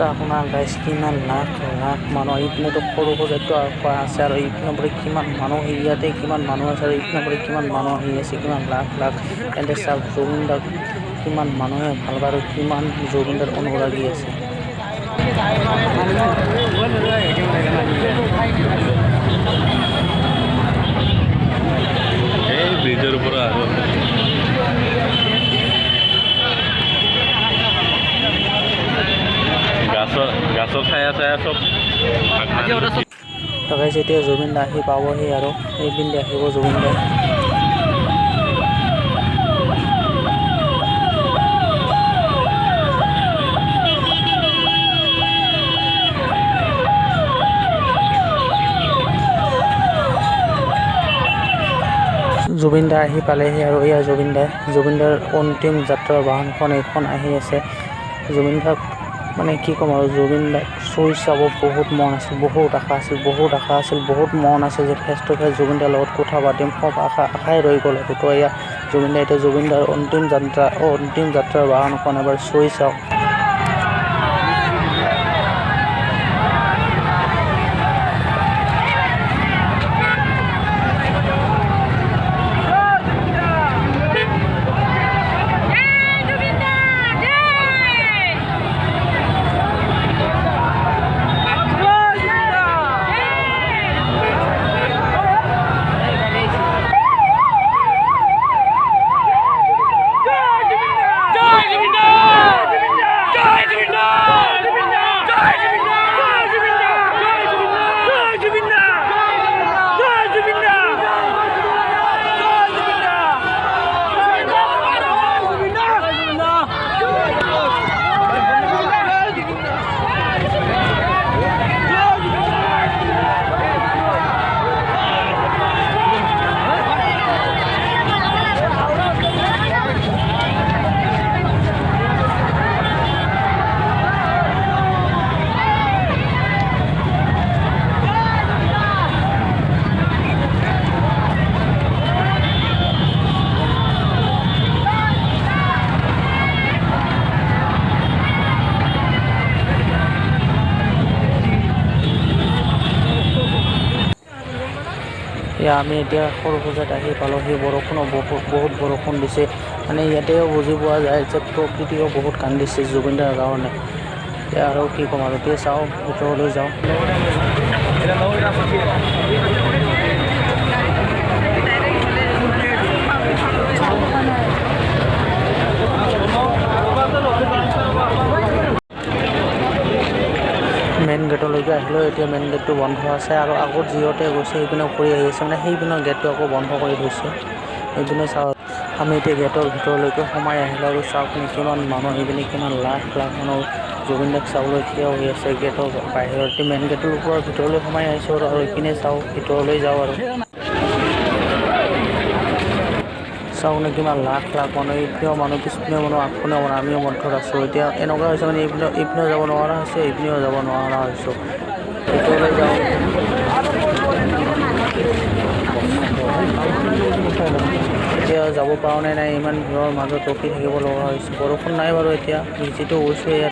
আপোনাৰ গাইজ কিমান লাখ লাখ মানুহ ইপিনেতো সৰু সৰুটো আছে আৰু ইপিনৰ পৰা কিমান মানুহ ইয়াতে কিমান মানুহ আছে আৰু ইপিনৰ পৰা কিমান মানুহ আহি আছে কিমান লাখ লাখ এন্তে চাওক জুবিনদাক কিমান মানুহে ভাল পায় আৰু কিমান জুবিনদাৰ অনুৰাগী আছে। এই ব্ৰিজৰ পৰা আৰু গাছৰ ছায়া চব গাইজ এতিয়া জুবিনদা আহি পাবহি আৰু এইপিনে আহিব জুবিনদা। জুবিনদা আহি পালেহি আৰু এয়া জুবিনদাৰ অন্তিম যাত্ৰাৰ বাহনখন এইখন আহি আছে। জুবিনদাক মানে কি ক'ম আৰু জুবিনদাক চুই চাব বহুত মন আছিল, বহুত আশা আছিল, বহুত মন আছিল যে ফেচ টু ফেচ জুবিনদাৰ লগত কথা পাতিম, সব আশাই ৰৈ গ'ল। তো এয়া জুবিনদাৰ অন্তিম যাত্ৰাৰ বাহনখন এবাৰ চুই চাওক। আমি এতিয়া সৰু পূজাত আহি পালোহি। বৰষুণো বহুত বৰষুণ দিছে, মানে ইয়াতেও বুজি পোৱা যায় যে প্ৰকৃতিও বহুত কান্দিছে জুবিনদাৰ কাৰণে। এতিয়া আৰু কি ক'ম আৰু এতিয়া চাওঁ ভিতৰলৈ যাওঁ। মেইন গেটলৈকে আহিলোঁ। এতিয়া মেইন গেটটো বন্ধ আছে আৰু আগত যিহতে গৈছে সেইপিনে ঘূৰি আহি আছে, মানে সেইপিনৰ গেটটো আকৌ বন্ধ কৰি থৈছে। সেইপিনে চাওঁ আমি এতিয়া গেটৰ ভিতৰলৈকে সোমাই আহিলোঁ আৰু চাওক কিমান মানুহ সেইপিনে কিমান লাখ লাখ মানুহ জুবিনদাক চাবলৈ থিয় হৈ আছে গেটৰ বাহিৰত। মেইন গেটৰ ওপৰৰ ভিতৰলৈ সোমাই আহিছোঁ আৰু এইপিনে চাওঁ ভিতৰলৈ যাওঁ আৰু চাওক কিমান লাখ লাখ মানুহ, এইপিনেও মানুহ পিছপিনেও মানুহ আগপিনেও মানুহ, আমিও মধ্যত আছোঁ। এতিয়া এনেকুৱা হৈছে মানে এইপিনেও যাব নোৱাৰা হৈছে, এইপিনেও যাব নোৱাৰা হৈছোঁ। ভিতৰলৈ যাওঁ। এতিয়া যাব পৰা নাই, ইমান ভিৰৰ মাজত ৰখি থাকিব লগা হৈছে। বৰষুণ নাই বাৰু, এতিয়া যিটো গৈছোঁ ইয়াত